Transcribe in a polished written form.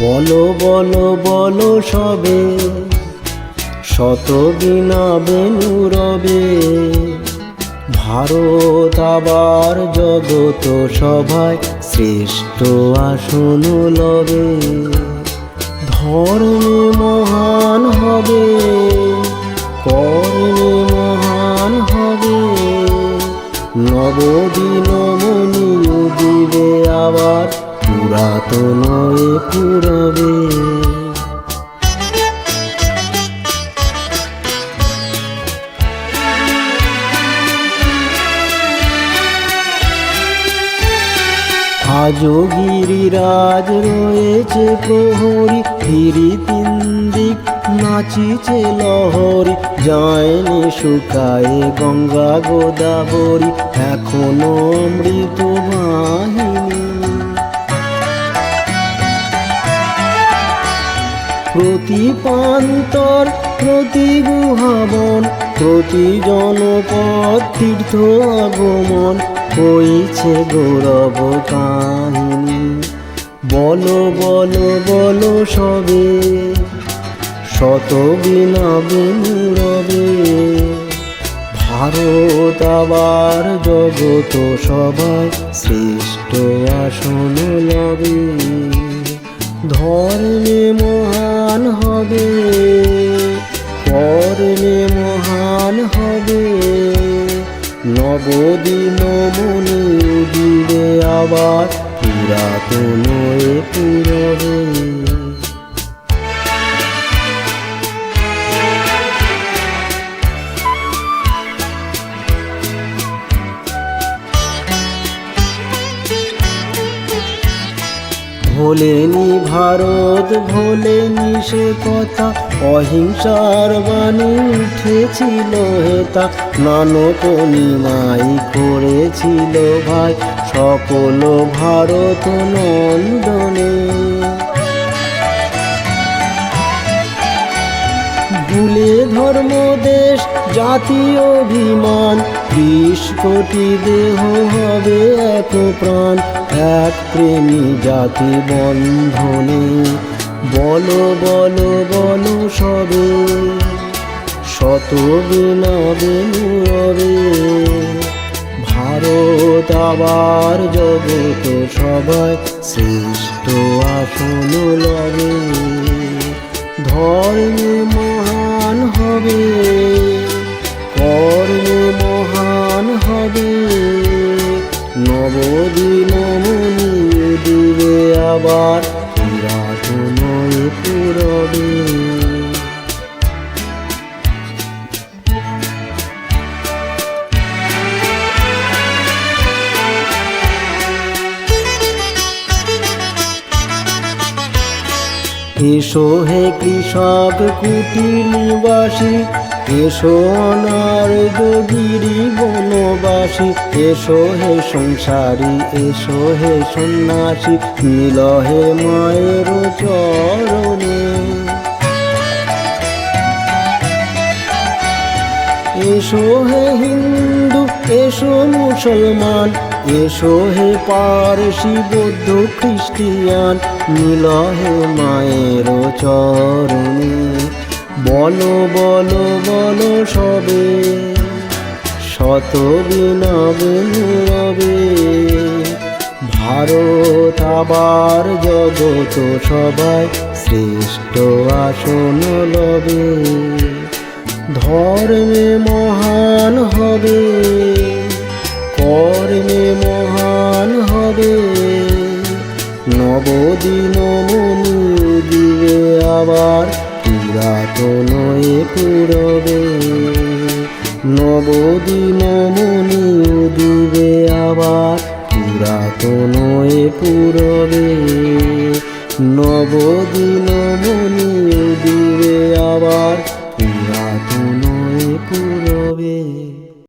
বলো বলো বলো সবে, শত বীণা বেণু রবে। ভারত আবার জগত সভায় শ্রেষ্ঠ আসন লবে। ধর্মে মহান হবে, কর্মে মহান হবে। নবদিন মণি উদিবে আবার, পুরাতন এ পুরবে। আজও গিরিরাজ রয়েছে প্রহরী, ফিরি তিন দিক নাচিছে লহরী। যায়নি শুকায়ে গঙ্গা গোদাবরী, এখনো অমৃত বাহিনী। প্রতি প্রান্তর প্রতি গুহাবন, প্রতি জনপদ তীর্থ আগমন। হইছে গৌরব কাহিনী, বলো বলো বলো সবে, শত বীণা বেণু রবে। ভারত আবার জগত সভায় শ্রেষ্ঠ আসন লবে। ধর্মে মহান হবে, কর্মে মহান হবে। নবদিন মণি উদিবে আবার, পুরাতন এ পুরবে। ভোলেনি ভারত ভোলেনি সে কথা, অহিংসার বাণী উঠেছিল হেতা। নানক নিমাই করেছিল ভাই, সকল ভারত নন্দনে। ভুলে ধর্ম দেশ জাতি অভিমান, 20 কোটি দেহ হবে এক প্রাণ। এক প্রেমী জাতি বন্ধনে, বলো বলো বলো সবে, শত বীণা বেণু রবে। ভারত আবার জগত সভায় শ্রেষ্ঠ আসন লবে। ধর্মে মহান হবে, কর্মে মহান হবে। নবদিন মণি উদিবে আবার, পুরাতন এ পুরবে। এসো হে কৃষক কুটির নিবাসী, এসো অনার্য গিরি বনবাসী। এসো হে সংসারী, এসো হে সন্ন্যাসী, মিল হে মায়ের চরণে। এসো হে হিন্দু, এসো মুসলমান, এসো হে পারসি বৌদ্ধ খ্রিস্টিয়ান। মিল হে মায়ের চরণে, বলো বলো বলো সবে, শত বীণা বেণু রবে। ভারত আবার জগত সভায় শ্রেষ্ঠ আসন লবে। ধর্মে মহান হবে, কর্মে মহান হবে। নবদিন মণি উদিবে আবার, পুরাতন এ পুরবে। নবদিন মণি উদিবে আবার, পুরাতন এ পুরবে। নবদিন